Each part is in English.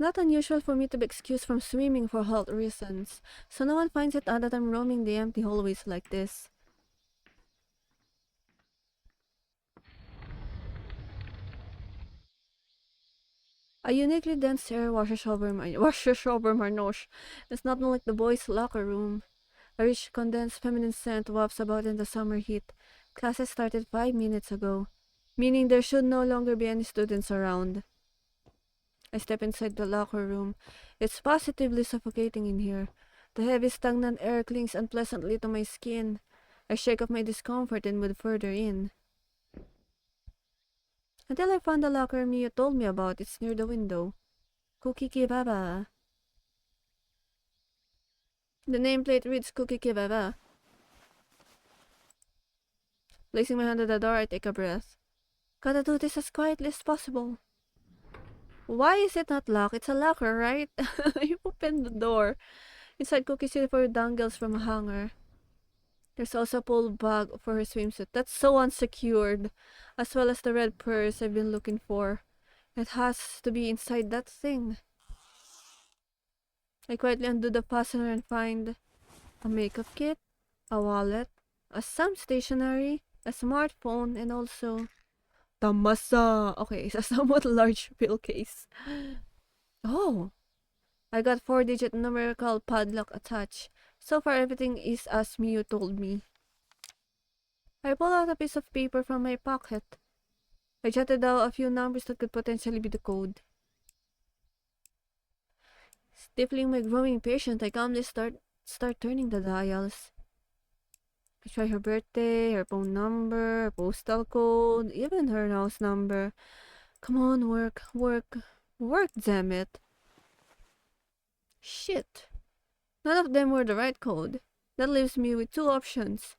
not unusual for me to be excused from swimming for health reasons, so no one finds it odd that I'm roaming the empty hallways like this. A uniquely dense air washes over my nose. It's not like the boys' locker room. A rich, condensed feminine scent wafts about in the summer heat. Classes started 5 minutes ago, meaning there should no longer be any students around. I step inside the locker room. It's positively suffocating in here. The heavy, stagnant air clings unpleasantly to my skin. I shake off my discomfort and move further in. Until I found the locker Mia told me about. It's near the window. Kuki Kibaba. The nameplate reads Kuki Kibaba. Placing my hand on the door, I take a breath. Gotta do this as quietly as possible. Why is it not locked? It's a locker, right? You open the door. Inside, Cookie sees for dangles from a hanger. There's also a pull bag for her swimsuit. That's so unsecured. As well as the red purse I've been looking for. It has to be inside that thing. I quietly undo the fastener and find a makeup kit, a wallet, some stationery, a smartphone, and also Tamasa. Okay, it's a somewhat large pill case. Oh, I got 4-digit numerical padlock attached. So far everything is as Miu told me. I pull out a piece of paper from my pocket. I jotted down a few numbers that could potentially be the code. Stifling my growing impatience, I calmly start turning the dials. I try her birthday, her phone number, her postal code, even her house number. Come on, work, damn it. Shit. None of them were the right code. That leaves me with two options.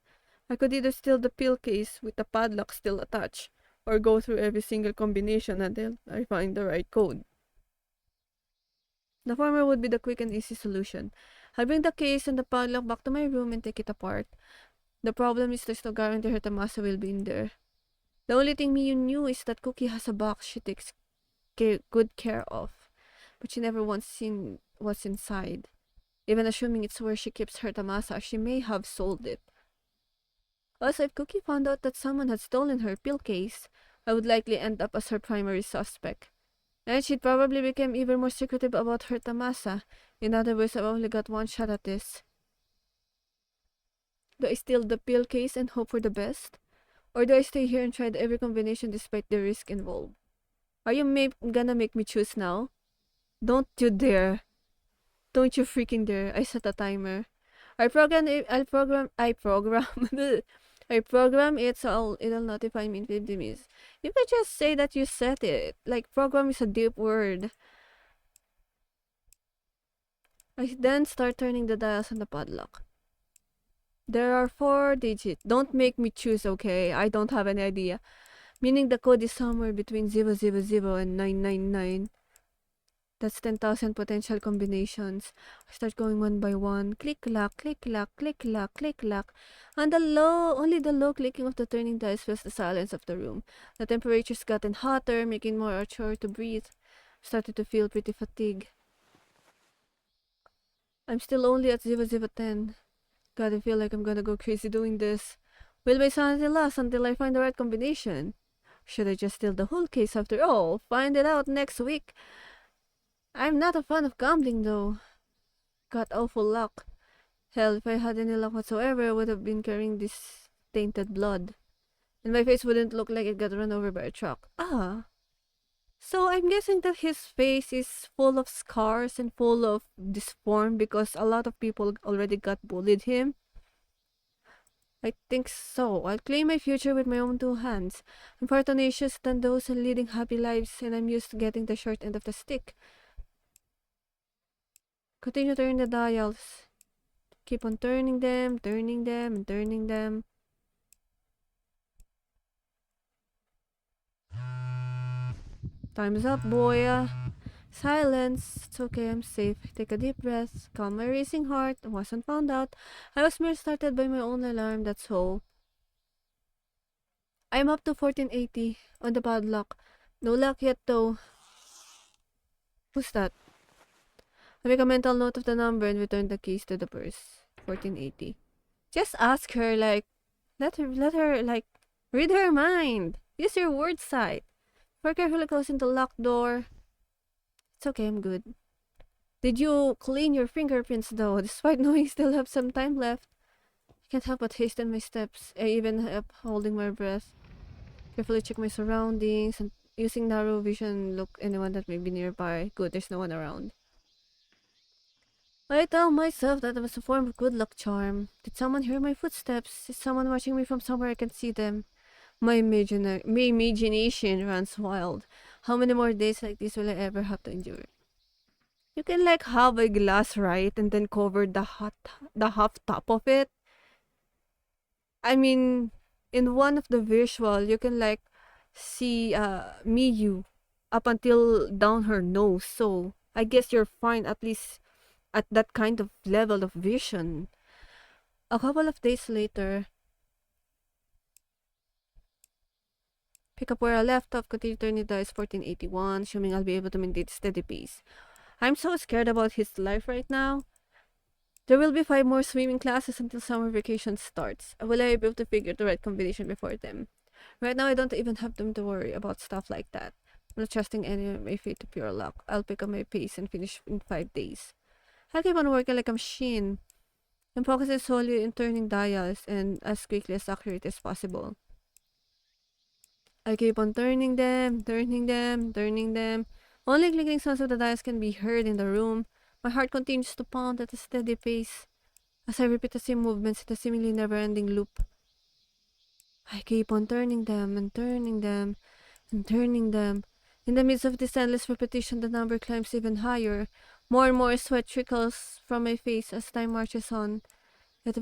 I could either steal the pill case with the padlock still attached, or go through every single combination until I find the right code. The former would be the quick and easy solution. I bring the case and the padlock back to my room and take it apart. The problem is there's no guarantee her Tamasa will be in there. The only thing Miyu knew is that Cookie has a box she takes good care of, but she never once seen what's inside. Even assuming it's where she keeps her Tamasa, she may have sold it. Also, if Cookie found out that someone had stolen her pill case, I would likely end up as her primary suspect. And she'd probably become even more secretive about her Tamasa. In other words, I've only got one shot at this. Do I steal the pill case and hope for the best? Or do I stay here and try every combination despite the risk involved? Are you gonna make me choose now? Don't you dare. Don't you freaking dare. I set a timer. I program I program it so it'll notify me in 50 minutes. You could just say that you set it. Like, program is a deep word. I then start turning the dials on the padlock. There are 4 digits. Don't make me choose, okay? I don't have any idea. Meaning the code is somewhere between 000 and 999. That's 10,000 potential combinations. I start going one by one. Click-clack, click-clack, click-clack, click-clack. And only the low clicking of the turning dice fills the silence of the room. The temperature's gotten hotter, making more a chore to breathe. Started to feel pretty fatigued. I'm still only at 0010. God, I feel like I'm gonna go crazy doing this. Will my sanity last until I find the right combination? Should I just steal the whole case after all? Find it out next week. I'm not a fan of gambling though. Got awful luck. Hell, if I had any luck whatsoever, I would have been carrying this tainted blood. And my face wouldn't look like it got run over by a truck. Ah. So I'm guessing that his face is full of scars and full of disform because a lot of people already got bullied him. I think so. I'll claim my future with my own 2 hands. I'm far tenacious than those leading happy lives, and I'm used to getting the short end of the stick. Continue turning the dials. Keep on turning them, and turning them. Time's up, boy. Silence. It's okay, I'm safe. Take a deep breath. Calm my racing heart. I wasn't found out. I was mere started by my own alarm, that's all. I'm up to 1480 on the padlock. No luck yet though. Who's that? I make a mental note of the number and return the keys to the purse. 1480. Just ask her, like, let her, like, read her mind. Use your word sight. Before carefully closing the locked door. It's okay, I'm good. Did you clean your fingerprints though? Despite knowing you still have some time left. I can't help but hasten my steps. I even up holding my breath. Carefully check my surroundings and using narrow vision look anyone that may be nearby. Good, there's no one around. I tell myself that it was a form of good luck charm. Did someone hear my footsteps? Is someone watching me from somewhere I can see them? My imagination runs wild. How many more days like this will I ever have to endure? You can like have a glass, right, and then cover the half top of it. I mean, in one of the visual, you can like see Miyu up until down her nose. So I guess you're fine at least at that kind of level of vision. A couple of days later, pick up where I left off, continue turning dice 1481, assuming I'll be able to maintain steady pace. I'm so scared about his life right now. There will be 5 more swimming classes until summer vacation starts. Will I be able to figure the right combination before them? Right now, I don't even have them to worry about stuff like that. I'm not trusting any of my fate to pure luck. I'll pick up my pace and finish in 5 days. I'll keep on working like a machine. I'm focusing solely on turning dials and as quickly as accurate as possible. I keep on turning them, turning them, turning them. Only clicking sounds of the dials can be heard in the room. My heart continues to pound at a steady pace as I repeat the same movements in a seemingly never-ending loop. I keep on turning them and turning them and turning them. In the midst of this endless repetition, the number climbs even higher. More and more sweat trickles from my face as time marches on. My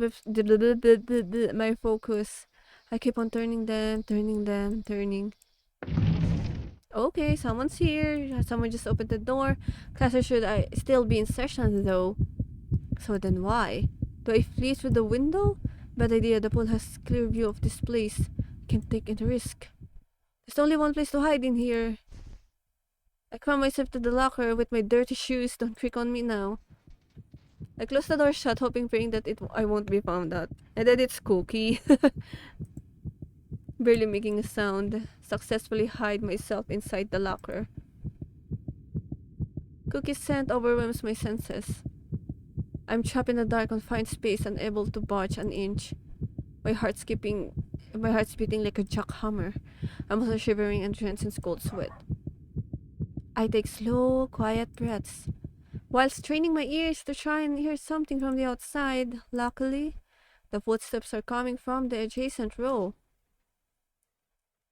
focus. I keep on turning them, turning. Okay, someone's here. Someone just opened the door. Classes should I still be in session though. So then why? Do I flee through the window? Bad idea, the pool has clear view of this place. I can't take any risk. There's only one place to hide in here. I cram myself to the locker with my dirty shoes. Don't creak on me now. I close the door shut, praying that I won't be found out. And then it's Kuki. Barely making a sound. Successfully hide myself inside the locker. Cookie's scent overwhelms my senses. I'm trapped in a dark, confined space, unable to budge an inch. My heart's beating like a jackhammer. I'm also shivering and drenched in cold sweat. I take slow, quiet breaths, while straining my ears to try and hear something from the outside. Luckily, the footsteps are coming from the adjacent row.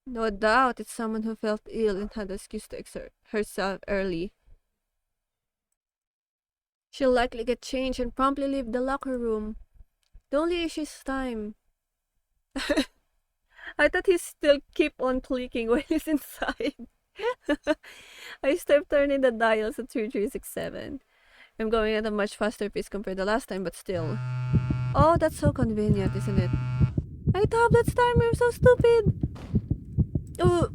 No doubt it's someone who felt ill and had an excuse to exert herself early. She'll likely get changed and promptly leave the locker room. The only issue is time. I thought he still keep on clicking while he's inside. I start turning the dials at 3367. I'm going at a much faster pace compared to last time, but still. Oh, that's so convenient, isn't it? My tablet's timer, I'm so stupid! Oh!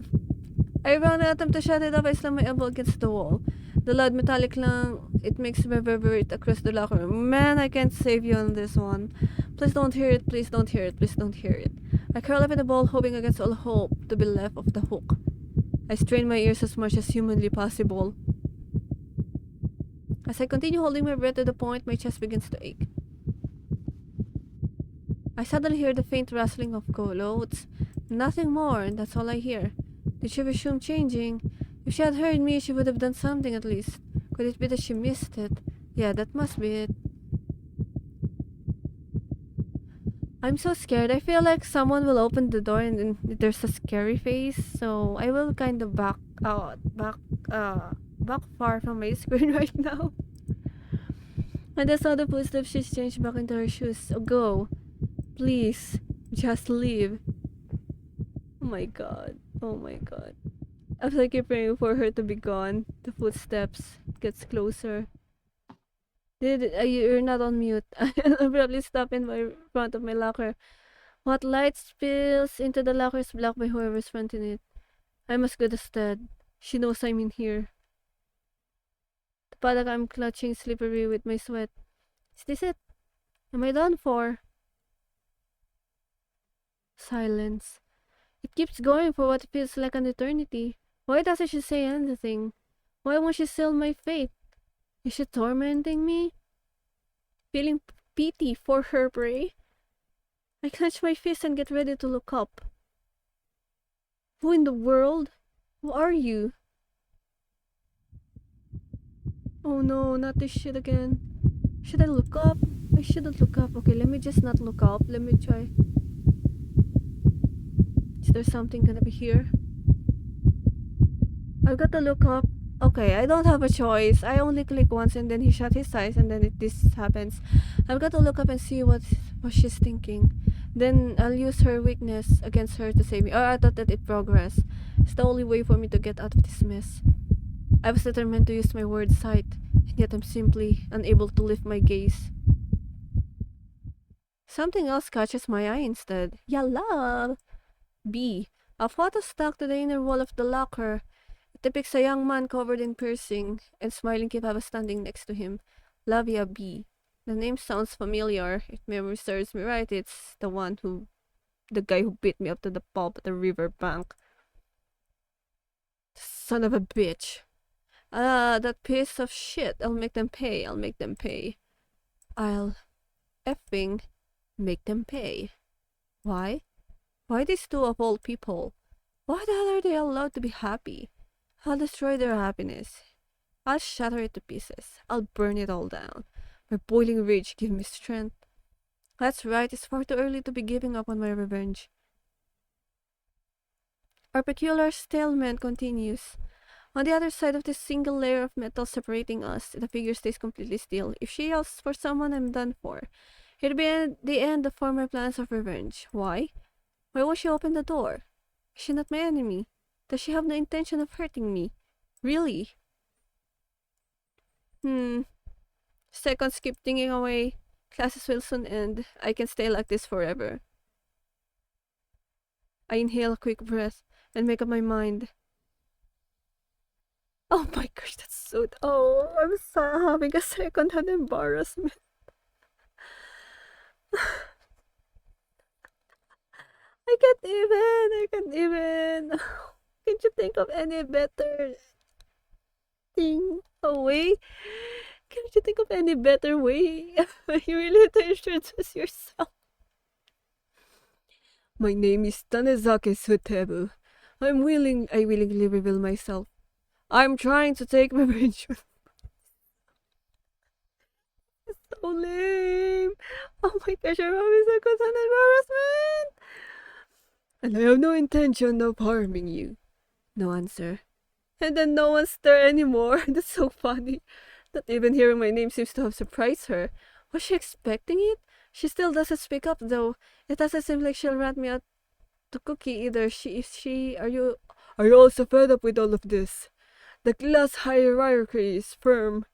I run at attempt to shut it off. I slam my elbow against the wall. The loud metallic clang, it makes me reverberate across the locker room. Man, I can't save you on this one. Please don't hear it, please don't hear it, please don't hear it. I curl up in the ball, hoping against all hope to be left off the hook. I strain my ears as much as humanly possible. As I continue holding my breath to the point my chest begins to ache. I suddenly hear the faint rustling of clothes. Nothing more, and that's all I hear. Did she resume changing? If she had heard me, she would have done something at least. Could it be that she missed it? Yeah, that must be it. I'm so scared. I feel like someone will open the door and then there's a scary face. So I will kind of back far from my screen right now. And I saw the footsteps. She's changed back into her shoes. So go. Please. Just leave. Oh my god. Oh my god. As I keep praying for her to be gone, the footsteps gets closer. You're not on mute. I'll probably stop in front of my locker. What light spills into the locker is blocked by whoever's fronting it. I'm as good as dead. She knows I'm in here. paddock I'm clutching slippery with my sweat. Is this it? Am I done for? Silence. It keeps going for what feels like an eternity. Why doesn't she say anything? Why won't she seal my fate? Is she tormenting me? Feeling pity for her prey? I clench my fist and get ready to look up. Who in the world? Who are you? Oh no, not this shit again. Should I look up? I shouldn't look up. Okay, let me just not look up. Let me try. Is there something gonna be here? I've got to look up. Okay, I don't have a choice. I only click once and then he shut his eyes and then this happens. I've got to look up and see what she's thinking. Then I'll use her weakness against her to save me. Oh, I thought that it progressed. It's the only way for me to get out of this mess. I was determined to use my word sight, and yet I'm simply unable to lift my gaze. Something else catches my eye instead. Yalla! B. A photo stuck to the inner wall of the locker. It depicts a young man covered in piercing and smiling kebab standing next to him. Lavia B. The name sounds familiar. If memory serves me right, it's the guy who beat me up to the pulp at the river bank. Son of a bitch. That piece of shit. I'll make them pay. I'll effing make them pay. Why? Why these two of all people? Why the hell are they allowed to be happy? I'll destroy their happiness. I'll shatter it to pieces. I'll burn it all down. My boiling rage gives me strength. That's right, it's far too early to be giving up on my revenge. Our peculiar stalemate continues. On the other side of this single layer of metal separating us, the figure stays completely still. If she yells for someone, I'm done for. It'll be the end of my plans of revenge. Why? Why won't she open the door? Is she not my enemy? Does she have no intention of hurting me? Really? Seconds keep ticking away. Classes will soon end. I can stay like this forever. I inhale a quick breath and make up my mind. Oh my gosh, that's so... Oh, I'm so having a second-hand embarrassment. I can't even. Can't you think of any better thing? A way? Can't you think of any better way? You really have to introduce yourself. My name is Tanezake Sutebu. I willingly reveal myself. I'm trying to take revenge. It's so lame. Oh my gosh, I'm having such an embarrassment. And I have no intention of harming you. No answer. And then no one's there anymore. That's so funny. Not even hearing my name seems to have surprised her. Was she expecting it? She still doesn't speak up though. It doesn't seem like she'll rat me out to Kuki either. Are you also fed up with all of this? The class hierarchy is firm.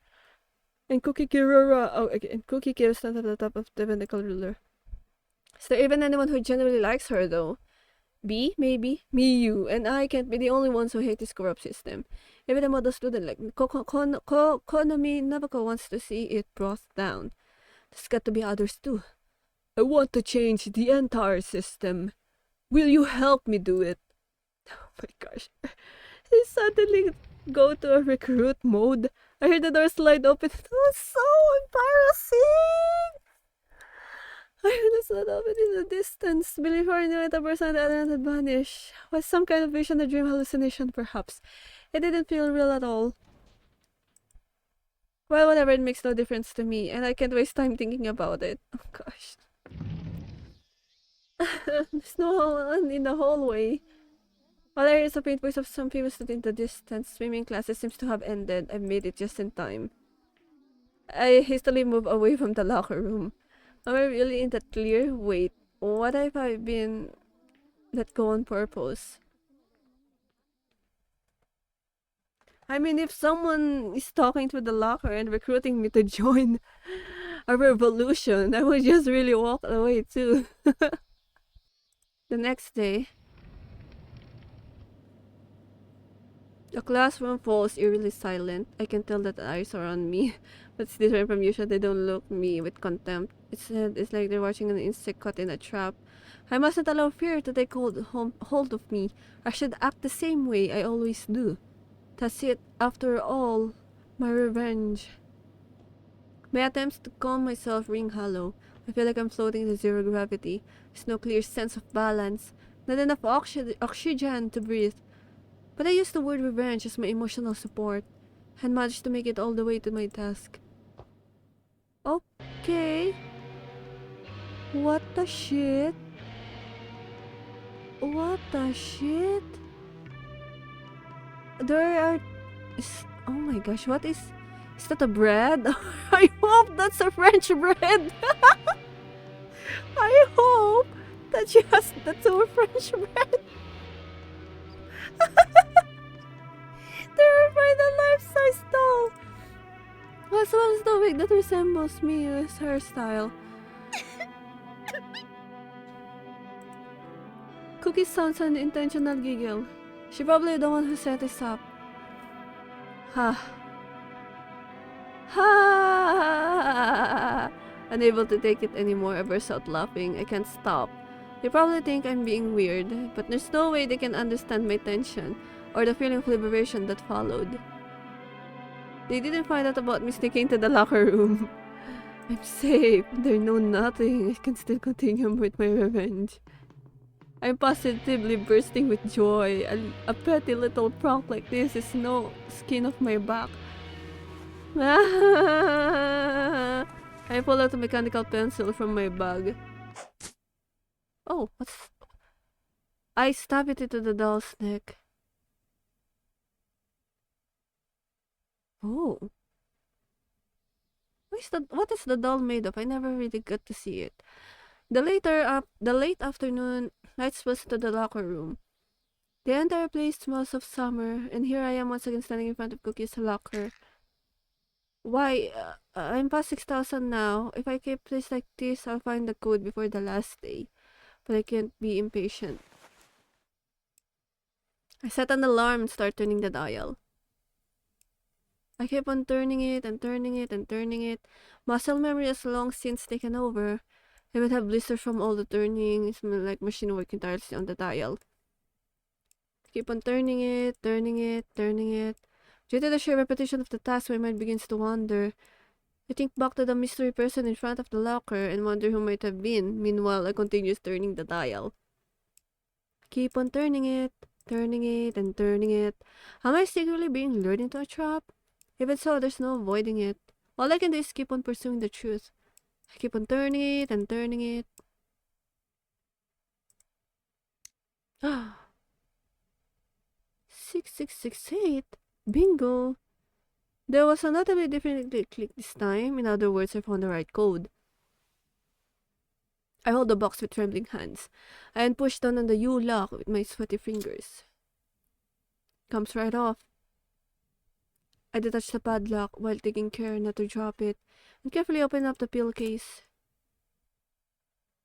And Kuki Kira stands at the top of the medical ruler. Is there even anyone who genuinely likes her though? B, maybe. Me, you, and I can't be the only ones who hate this corrupt system. Even a model student like Konami Nabako wants to see it brought down. There's got to be others too. I want to change the entire system. Will you help me do it? Oh my gosh. He suddenly go to a recruit mode. I heard the door slide open. It was so embarrassing. I heard the slide open in the distance. Before I knew it, the person on the other hand had vanished. Was some kind of vision, a dream, hallucination, perhaps. It didn't feel real at all. Well, whatever, it makes no difference to me, and I can't waste time thinking about it. Oh gosh. There's no one in the hallway. While I hear the faint voice of some famous student in the distance, swimming classes seems to have ended. I made it just in time. I hastily move away from the locker room. Am I really in that clear? Wait, what have I been let go on purpose? I mean, if someone is talking to the locker and recruiting me to join a revolution, I would just really walk away too. The next day... The classroom falls eerily silent. I can tell that the eyes are on me, but it's different from usual. They don't look at me with contempt. It's like they're watching an insect caught in a trap. I mustn't allow fear to take hold of me. I should act the same way I always do. That's it, after all, my revenge. My attempts to calm myself ring hollow. I feel like I'm floating in zero gravity. There's no clear sense of balance. Not enough oxygen to breathe. But I use the word revenge as my emotional support, and managed to make it all the way to my desk. Okay. What the shit? What the shit? There are... oh my gosh, what is... Is that a bread? I hope that's a French bread! I hope that she has that's a French bread! They're by the life-size doll! As well as the wig that resembles Mia's hairstyle. Cookie sounds an intentional giggle. She probably the one who set this up. Ha. Ha! Unable to take it anymore, I burst out laughing. I can't stop. They probably think I'm being weird, but there's no way they can understand my tension or the feeling of liberation that followed. They didn't find out about me sneaking into the locker room. I'm safe. They know nothing. I can still continue with my revenge. I'm positively bursting with joy. A petty little prank like this is no skin off my back. I pull out a mechanical pencil from my bag. Oh, what's... I stab it into the doll's neck. Oh. What is the doll made of? I never really got to see it. The late afternoon, light spills into the locker room. The entire place smells of summer, and here I am once again standing in front of Cookie's locker. Why, I'm past 6,000 now. If I keep place like this, I'll find the code before the last day. But I can't be impatient. I set an alarm and start turning the dial. I keep on turning it and turning it and turning it. Muscle memory has long since taken over. I would have blisters from all the turning. It's like machine working tirelessly on the dial. Keep on turning it, turning it, turning it. Due to the sheer repetition of the task, my mind begins to wander. I think back to the mystery person in front of the locker and wonder who might have been. Meanwhile, I continue turning the dial. Keep on turning it, and turning it. Am I secretly being lured into a trap? If it's so, there's no avoiding it. All I can do is keep on pursuing the truth. I keep on turning it and turning it. 6668? Bingo! There was a notably different click this time. In other words, I found the right code. I hold the box with trembling hands and push down on the U-lock with my sweaty fingers. Comes right off. I detach the padlock while taking care not to drop it and carefully open up the pill case.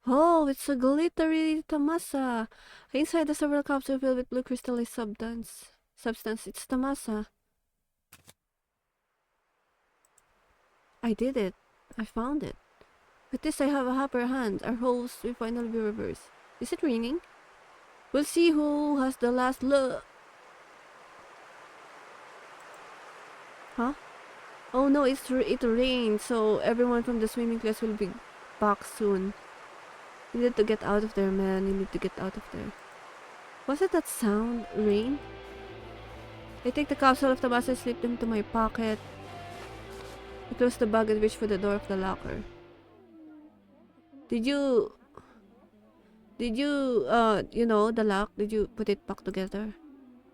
Oh, it's a glittery Tamasa. Inside the several capsules filled with blue crystallized substance. It's Tamasa. I did it. I found it. With this, I have a upper hand. Our roles will finally be reversed. Is it raining? We'll see who has the last look. Huh? Oh no, it rained, so everyone from the swimming class will be back soon. You need to get out of there, man. You need to get out of there. Was it that sound? Rain? I take the capsule of Tamasa and slip them into my pocket. I close the bag and reach for the door of the locker. Did you, the lock, did you put it back together?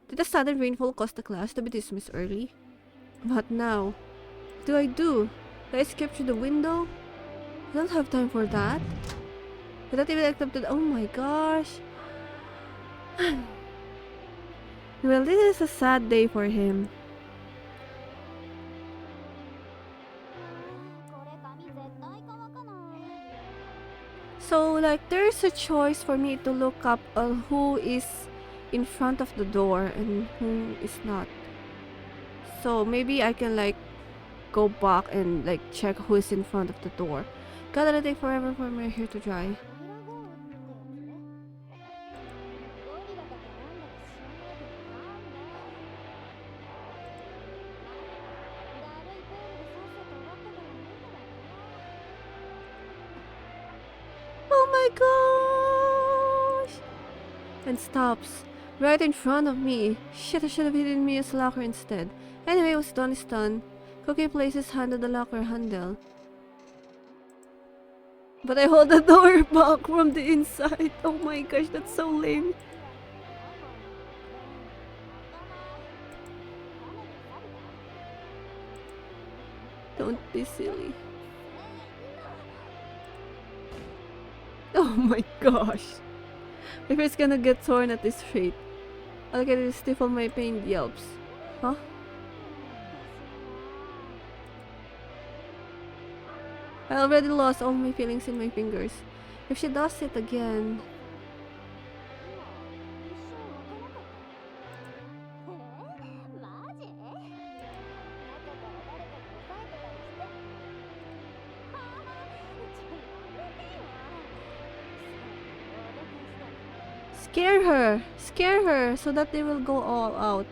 Did the sudden rainfall cause the class to be dismissed early? What now? What do I do? Do I escape through the window? I don't have time for that. Without even accepted. Oh my gosh. Well, this is a sad day for him. So, like, there's a choice for me to look up who is in front of the door and who is not. So maybe I can like go back and like check who is in front of the door. God, it'll take forever for my hair to dry. Oh my gosh! And stops right in front of me. Shit, I should have hidden Mia's locker instead. Anyway, what's done is done. Cookie places his hand on the locker handle. But I hold the door back from the inside. Oh my gosh, that's so lame. Don't be silly. Oh my gosh. My face gonna get torn at this rate. I'll get to stifle my pained yelps. Huh? I already lost all my feelings in my fingers. If she does it again... Scare her! Scare her so that they will go all out.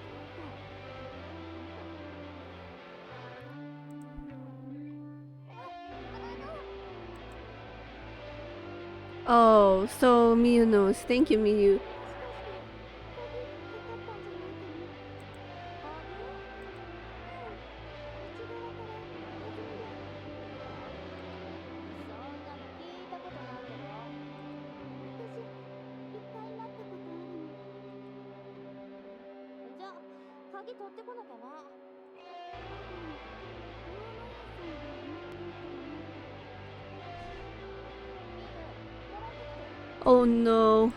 Oh, so Miyu knows. Thank you, Miyu. Oh no.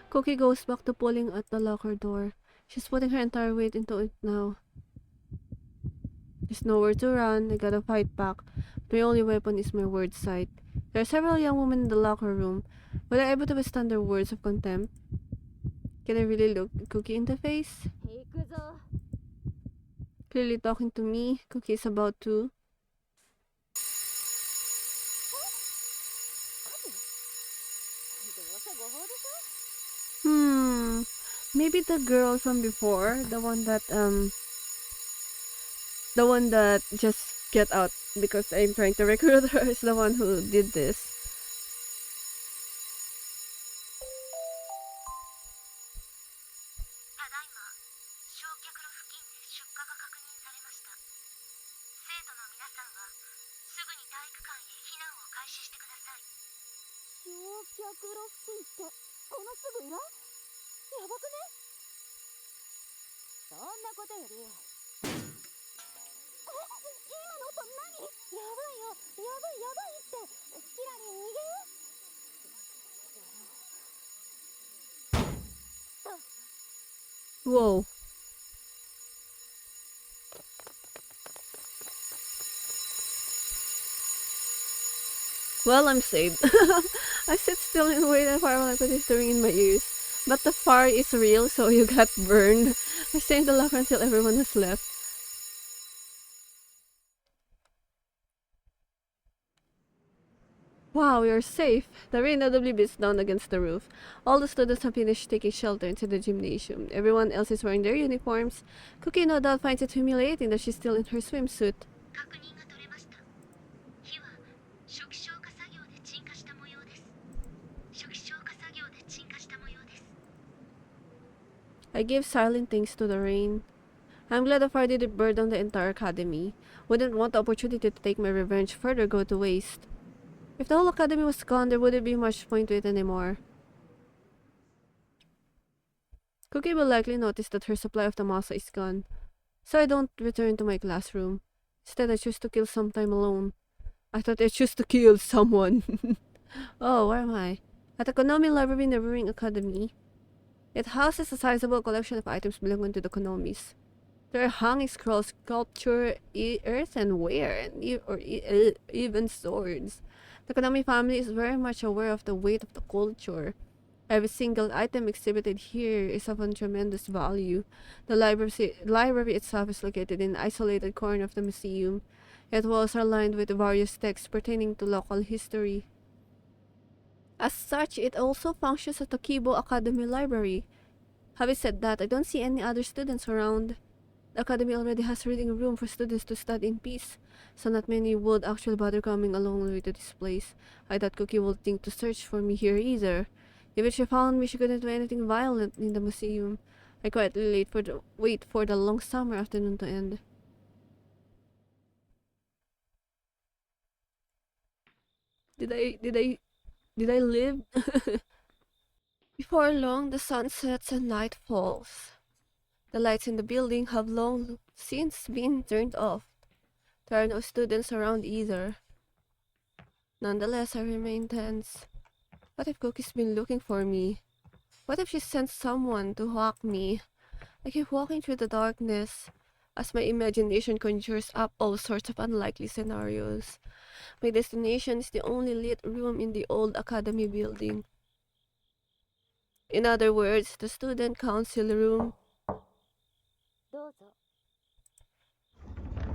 Kuki goes back to pulling at the locker door. She's putting her entire weight into it now. There's nowhere to run, I gotta fight back. My only weapon is my word sight. There are several young women in the locker room. Were I able to withstand their words of contempt? Can I really look Kuki in the face? Clearly talking to me. Kuki is about to. Maybe the girl from before, the one that just get out because I'm trying to recruit her, is the one who did this. Whoa. Well, I'm saved. I sit still and wait and fire while I put this ring in my ears. But the fire is real, so you got burned. I stay in the locker until everyone has left. Wow, you're safe. The rain audibly beats down against the roof. All the students have finished taking shelter into the gymnasium. Everyone else is wearing their uniforms. Kuki no doubt finds it humiliating that she's still in her swimsuit. I give silent thanks to the rain. I'm glad the fire didn't burn down the entire academy. Wouldn't want the opportunity to take my revenge further go to waste. If the whole academy was gone, there wouldn't be much point to it anymore. Kuki will likely notice that her supply of Tamasa is gone. So I don't return to my classroom. Instead, I choose to kill some time alone. I thought I choose to kill someone. Oh, where am I? At the Konami Library in the Brewing Academy. It houses a sizable collection of items belonging to the Konomis. There are hanging scrolls, sculpture, earthenware, and even swords. The Konami family is very much aware of the weight of the culture. Every single item exhibited here is of tremendous value. The library itself is located in an isolated corner of the museum. Its walls are lined with various texts pertaining to local history. As such, it also functions as the Kibo Academy Library. Having said that, I don't see any other students around. The academy already has reading room for students to study in peace, so not many would actually bother coming along the way to this place. I doubt Cookie would think to search for me here either. If she found me, she couldn't do anything violent in the museum. I quietly wait for the long summer afternoon to end. Did I live? Before long, the sun sets and night falls. The lights in the building have long since been turned off. There are no students around either. Nonetheless, I remain tense. What if Cookie's been looking for me? What if she sent someone to hawk me? I keep walking through the darkness as my imagination conjures up all sorts of unlikely scenarios. My destination is the only lit room in the old academy building. In other words, the student council room.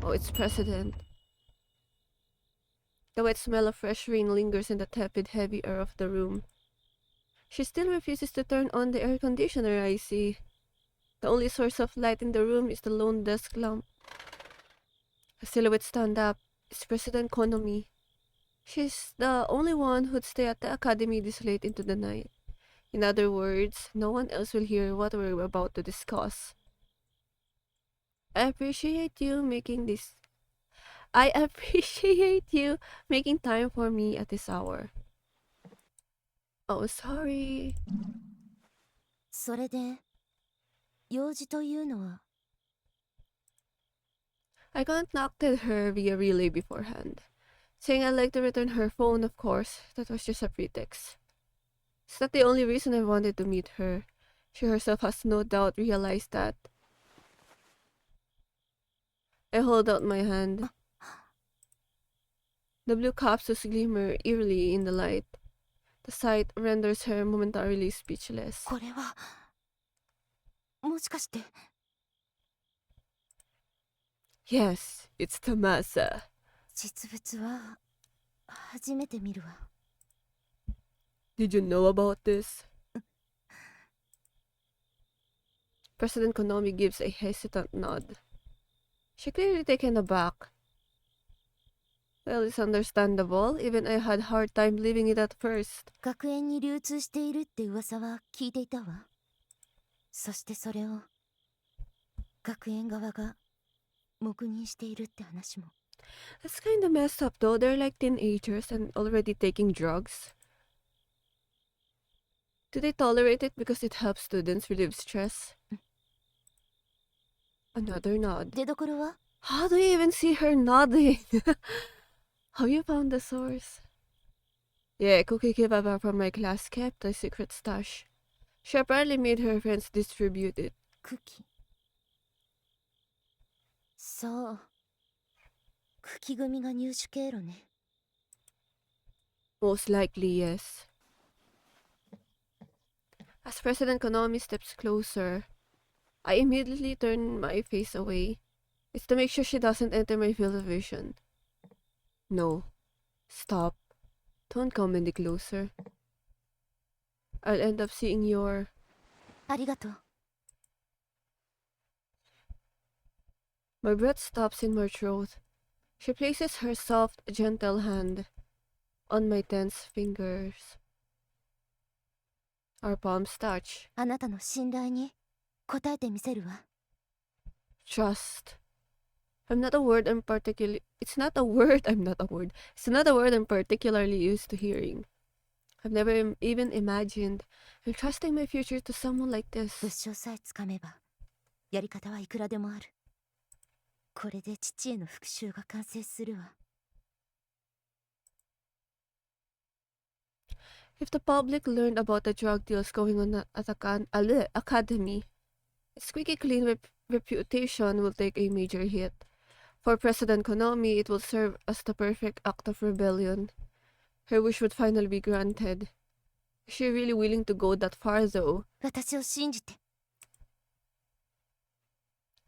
Oh, it's president. The wet smell of fresh rain lingers in the tepid, heavy air of the room. She still refuses to turn on the air conditioner, I see. The only source of light in the room is the lone desk lamp. A silhouette stand up. It's President Konomi. She's the only one who'd stay at the academy this late into the night. In other words, no one else will hear what we're about to discuss. I appreciate you making this. I appreciate you making time for me at this hour. Oh, sorry. それで、用事というのは I contacted her via relay beforehand, saying I'd like to return her phone, of course. That was just a pretext. It's not the only reason I wanted to meet her. She herself has no doubt realized that. I hold out my hand. The blue capsules glimmer eerily in the light. The sight renders her momentarily speechless. これはもしかして Yes, it's Tamasa. 実物は初めて見るわ Did you know about this? President Konami gives a hesitant nod. She clearly taken aback. Well, it's understandable. Even I had a hard time believing it at first. 学園に流通しているって噂は聞いていたわそしてそれを学園側が黙認しているって話も That's kinda messed up though. They're like teenagers and already taking drugs. Do they tolerate it because it helps students relieve stress? Another nod. 出どころは How do you even see her nodding? Have you found the source? Yeah, Cookie gave up from my class kept a secret stash. She apparently made her friends distribute it. クキそうクキ組が入手経路ね Most likely, yes. As President Konami steps closer, I immediately turn my face away. It's to make sure she doesn't enter my field of vision. No. Stop. Don't come any closer. I'll end up seeing your... ありがとう My breath stops in my throat. She places her soft, gentle hand on my tense fingers. Our palms touch. あなたの信頼に応えてみせるわ Trust. I'm not a word I'm particularly... It's not a word I'm not a word. It's not a word I'm particularly used to hearing. I've never even imagined entrusting my future to someone like 物 this. 証さえつかめばやり方はいくらでもあるこれで父への復讐が完成するわ。If the public learned about the drug deals going on at the academy, its squeaky clean reputation will take a major hit. For President Konami, it will serve as the perfect act of rebellion. Her wish would finally be granted. Is she really willing to go that far, though? 私を信じて。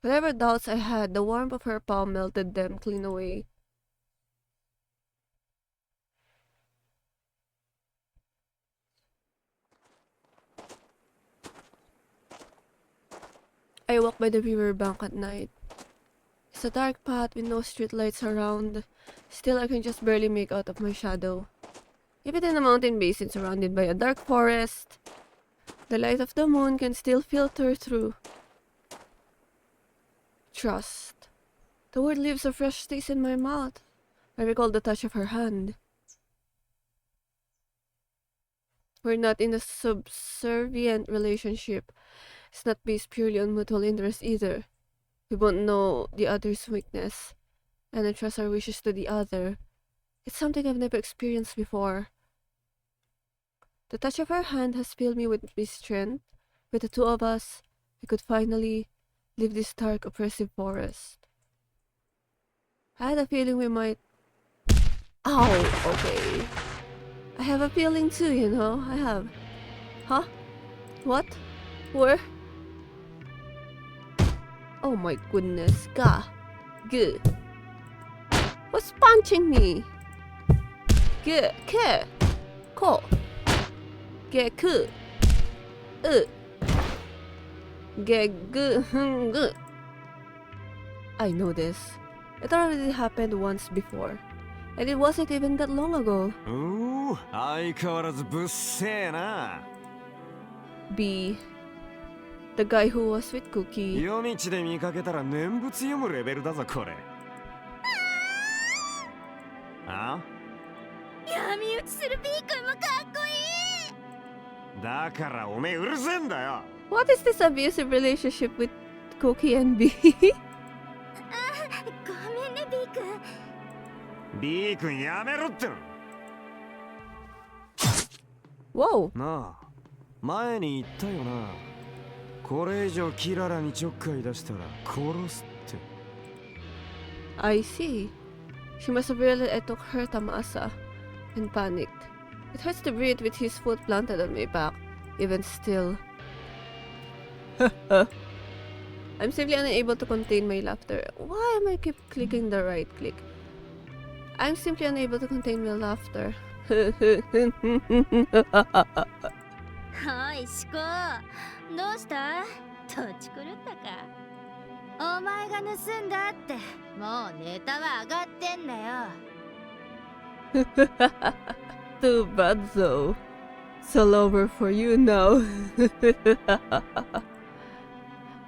Whatever doubts I had, the warmth of her palm melted them clean away. I walk by the river bank at night. It's a dark path with no streetlights around. Still, I can just barely make out of my shadow. Even in a mountain basin surrounded by a dark forest, the light of the moon can still filter through. Trust. The word leaves a fresh taste in my mouth. I recall the touch of her hand. We're not in a subservient relationship. It's not based purely on mutual interest either. We both know the other's weakness, and entrust our wishes to the other. It's something I've never experienced before. The touch of her hand has filled me with strength. With the two of us, we could finally leave this dark, oppressive forest. I had a feeling we might... Ow! Okay. I have a feeling too, you know. I have. Huh? What? Where? Oh my goodness. Ga. G. What's punching me? G. Ke. Ko. Ge. Ku. Ge. Gu. Gu. I know this. It already happened once before. And it wasn't even that long ago. Ooh, 相変わらずぶっせえな。 B. The guy who was with Kuki. 夜道で見かけたら念仏読むレベルだぞこれ。あ？闇討ちする B 君もかっこいい。だからおめえうるせえんだよ。 What is this abusive relationship with Kuki and B? ごめんね B 君。 B 君やめろっての。 Whoa. なあ、前に言ったよな。これ以上キララにちょっかい出したら殺すって。 I see. She must have realized I took her Tamasa and panicked. It hurts to breathe with his foot planted on my back, even still. I'm simply unable to contain my laughter. Why am I keep clicking the right click? I'm simply unable to contain my laughter. おいシコ、どうした？土地狂ったか？お前が盗んだってもうネタは上がってんだよ。 Too bad though. It's all over for you now.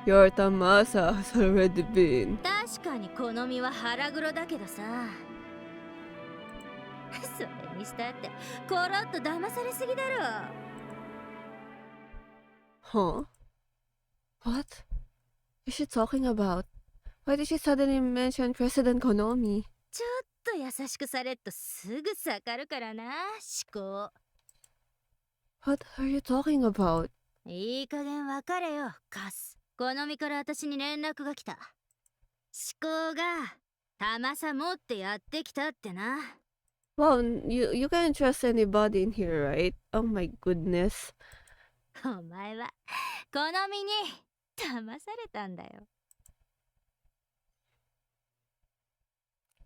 Your Tamasa has already been. 確かに好みは腹黒だけどさ。それにしたってコロッと騙されすぎだろ。 Huh? What is she talking about? Why did she suddenly mention President Konami? ちょっと優しくされっとすぐわかるからな、思考。 What are you talking about? いい加減別れよ、カス。好みから私に連絡が来た。思考が玉さ持ってやってきたってな。 Well, you can't trust anybody in here, right? Oh my goodness. お前は好みに騙されたんだよ。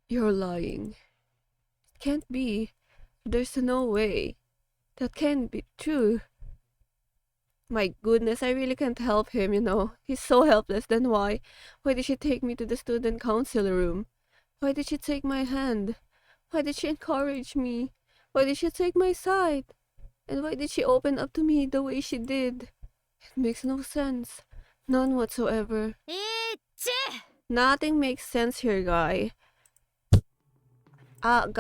You're lying. It can't be. There's no way. That can't be true. My goodness, I really can't help him, you know. He's so helpless. Then why? Why did she take me to the student council room? Why did she take my hand? Why did she encourage me? Why did she take my side? And why did she open up to me the way she did? It makes no sense. None whatsoever. いっち Nothing makes sense here, guy. I'm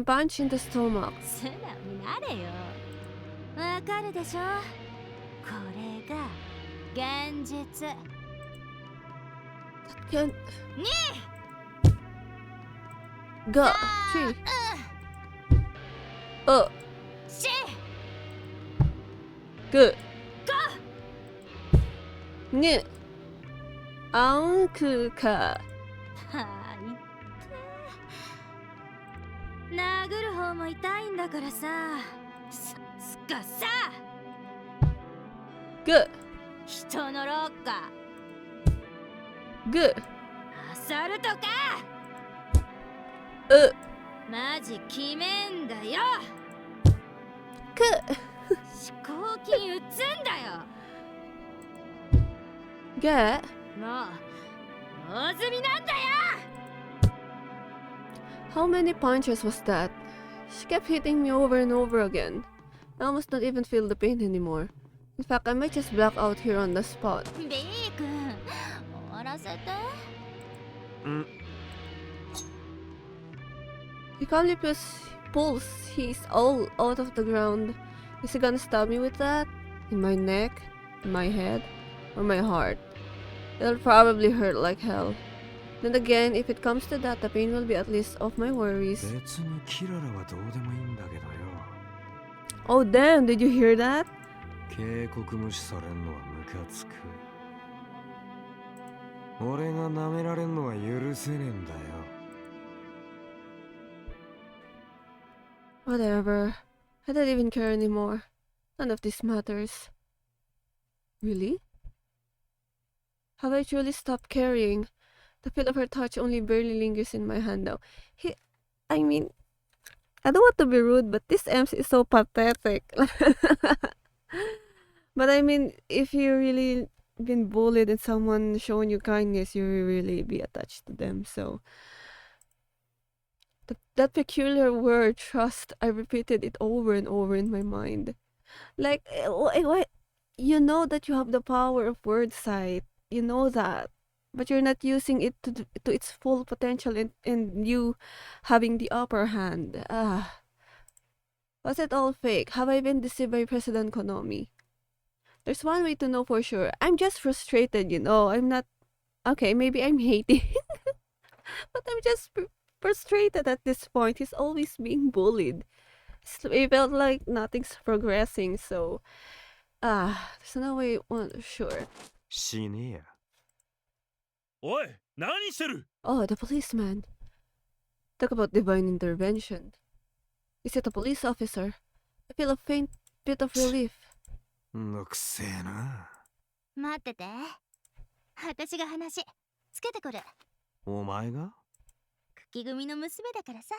punched in the stomach. 素直になれよ。わかるでしょ。これが現実。That can't... 2 Go! 3 3. Oh, 4 good. 5 2. 안 그가. はいって殴る方も痛いんだからさすかさ Good. 人のロッカ Good. ー漁るとか マジ決めんだよ Good. 飛行機撃つんだよ Get. もう大済みなんだよ How many punches was that? She kept hitting me over and over again. I almost don't even feel the pain anymore. In fact, I might just black out here on the spot. ベイ君終わらせて He calmly pulls his all out of the ground. Is he gonna stab me with that? In my neck? In my head? Or my heart? It'll probably hurt like hell. Then again, if it comes to that, the pain will be at least off my worries. 別にキララはどうでもいいんだけどよ。 Oh damn, did you hear that? 警告無視されんのはムカつく。俺が舐められんのは許せねえんだよ。 Whatever. I don't even care anymore. None of this matters. Really? Have I truly stopped caring? The feel of her touch only barely lingers in my hand now. I don't want to be rude, but this MC is so pathetic. But I mean, if you really been bullied and someone showing you kindness, you will really be attached to them. So that peculiar word, trust, I repeated it over and over in my mind. Like, why? You know that you have the power of word sight. You know that. But you're not using it to its full potential and you having the upper hand. Was it all fake? Have I been deceived by President Konami? There's one way to know for sure. I'm just frustrated, you know. I'm not... Okay, maybe I'm hating. But I'm just frustrated at this point. He's always being bullied. It felt like nothing's progressing, so... there's no way... Well, sure. 死ねや。おい、何してる? Oh, the policeman. Talk about divine intervention. Is it a police officer? I feel a faint bit of relief. のくせえな。待ってて私が話つけてくるお前が? 茎組の娘だからさ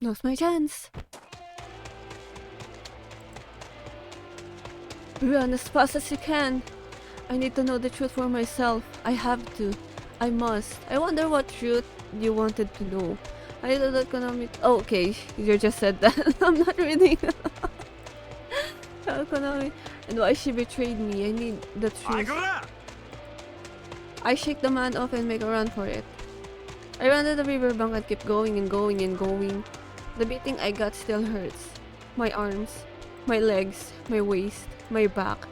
Now's my chance. Run as fast as you can. I need to know the truth for myself. I have to. I must. I wonder what truth you wanted to know. I know that Konami... Oh, okay, you just said that. I'm not reading. Konami... And why she betrayed me. I need the truth. I shake the man off and make a run for it. I run to the riverbank and keep going and going and going. The beating I got still hurts. My arms, my legs, my waist, my back.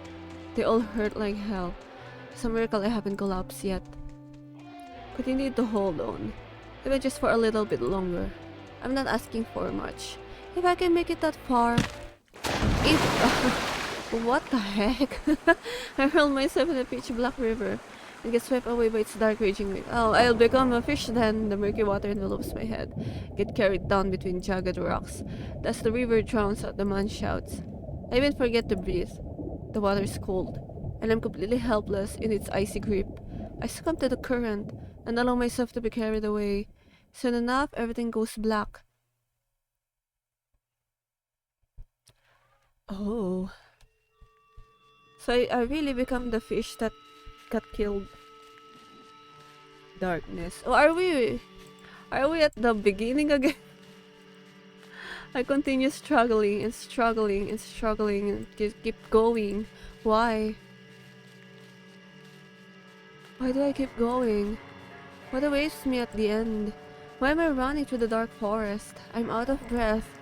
They all hurt like hell. It's a miracle I haven't collapsed yet. But you need to hold on. Even just for a little bit longer. I'm not asking for much. If I can make it that far... What the heck? I hurl myself in a pitch black river and get swept away by its dark raging wind. Oh, I'll become a fish then. The murky water envelops my head. Get carried down between jagged rocks. As the river drowns out, the man shouts. I even forget to breathe. The water is cold, and I'm completely helpless in its icy grip. I succumb to the current and allow myself to be carried away. Soon enough, everything goes black. Oh. So I really become the fish that got killed. Darkness. Oh, are we at the beginning again? I continue struggling and struggling and struggling and just keep going. Why? Why do I keep going? What awaits me at the end? Why am I running through the dark forest? I'm out of breath,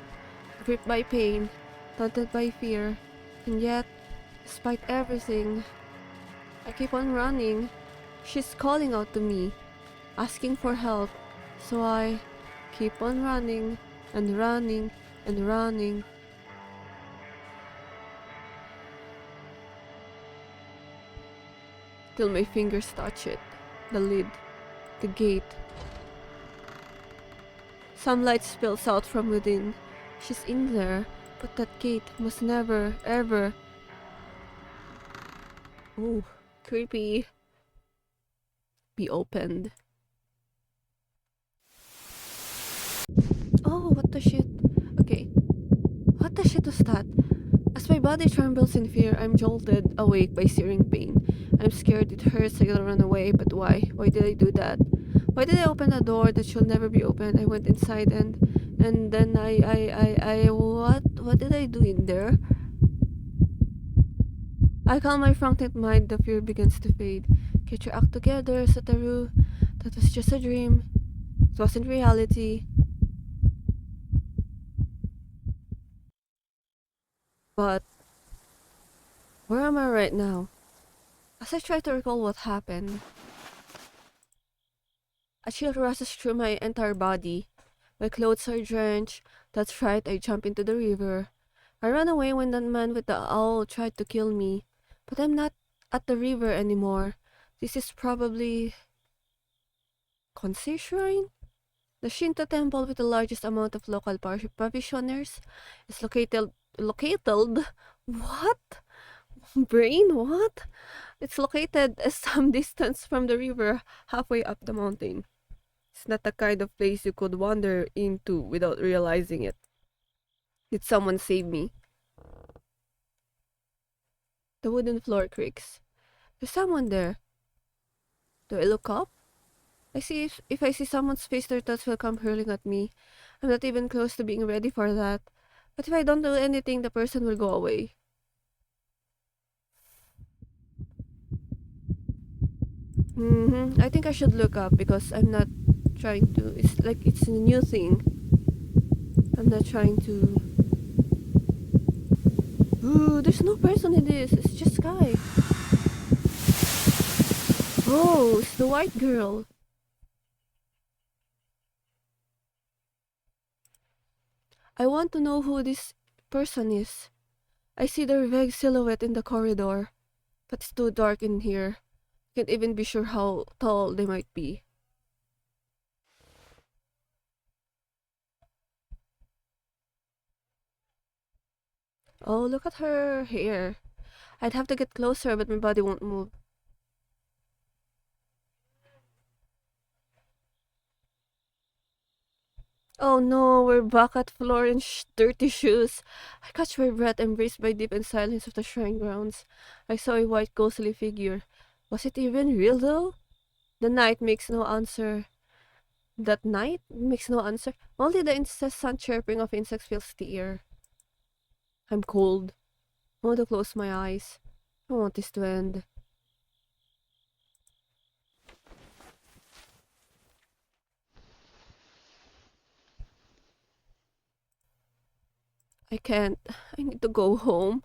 gripped by pain, taunted by fear, and yet, despite everything, I keep on running. She's calling out to me, asking for help. So I keep on running and running and running. Till my fingers touch it. The lid. The gate. Some light spills out from within. She's in there, but that gate must never, ever. Ooh, creepy. Be opened. Oh, what the shit? Okay. What the shit was that? As my body trembles in fear, I'm jolted awake by searing pain. I'm scared, it hurts, I gotta run away, but why? Why did I do that? Why did I open a door that should never be opened? I went inside and then what did I do in there? I calm my frantic mind, the fear begins to fade. Get your act together, Satoru. That was just a dream. It wasn't reality. But where am I right now? As I try to recall what happened, a chill rushes through my entire body. My clothes are drenched. That's right, I jump into the river. I ran away when that man with the owl tried to kill me. But I'm not at the river anymore. This is probably Konsei Shrine? The Shinto temple with the largest amount of local parishioners is located what? Brain, what? It's located some distance from the river, halfway up the mountain. It's not the kind of place you could wander into without realizing it. Did someone save me? The wooden floor creaks. There's someone there. Do I look up? I see if I see someone's face, their thoughts will come hurling at me. I'm not even close to being ready for that. But if I don't do anything, the person will go away. I think I should look up because I'm not trying to. It's like it's a new thing. I'm not trying to. Ooh, there's no person in this. It's just sky. Oh, it's the white girl. I want to know who this person is. I see their vague silhouette in the corridor, but it's too dark in here. Can't even be sure how tall they might be. Oh, look at her hair. I'd have to get closer, but my body won't move. Oh no, we're back at floor in dirty shoes. I catch my breath, embraced by deep and silence of the shrine grounds. I saw a white ghostly figure. Was it even real though? The night makes no answer. That night makes no answer. Only the incessant chirping of insects fills the air. I'm cold. I want to close my eyes. I want this to end. I can't. I need to go home.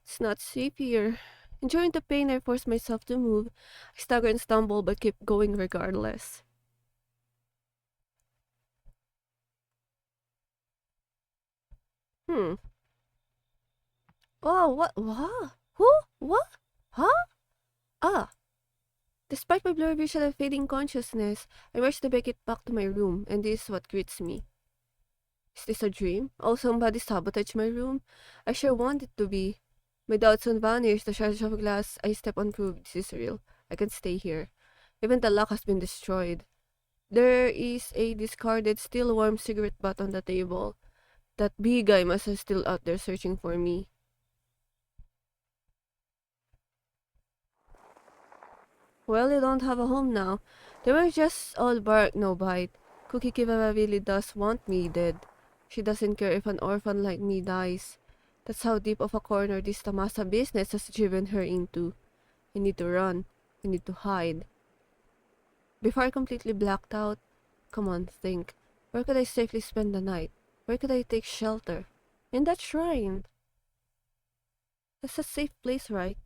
It's not safe here. Enjoying the pain, I force myself to move. I stagger and stumble, but keep going regardless. Hmm. Oh, what? What? Who? What? Huh? Ah. Despite my blurry vision and fading consciousness, I rush to make it back to my room, and this is what greets me. Is this a dream? Oh, somebody sabotaged my room? I sure want it to be. My doubts soon vanish, the shards of glass I step on prove this is real. I can stay here. Even the lock has been destroyed. There is a discarded, still warm cigarette butt on the table. That big guy must have still out there searching for me. Well, you don't have a home now. They were just all bark, no bite. Kuki Kibaba really does want me dead. She doesn't care if an orphan like me dies. That's how deep of a corner this Tamasa business has driven her into. I need to run. I need to hide. Before I completely blacked out, come on, think. Where could I safely spend the night? Where could I take shelter? In that shrine. That's a safe place, right?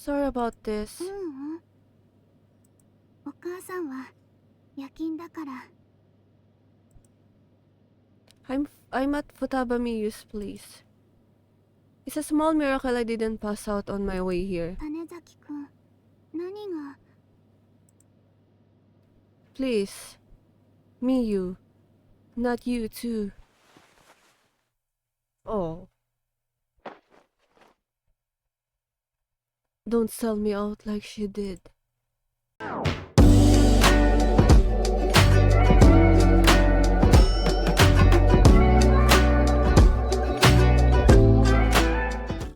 Sorry about this. お母さんは夜勤だから。 I'm at Futabami's place. It's a small miracle I didn't pass out on my way here. 種崎くん、何が。 Please. Me, you. Not you, too. Oh. Don't sell me out like she did.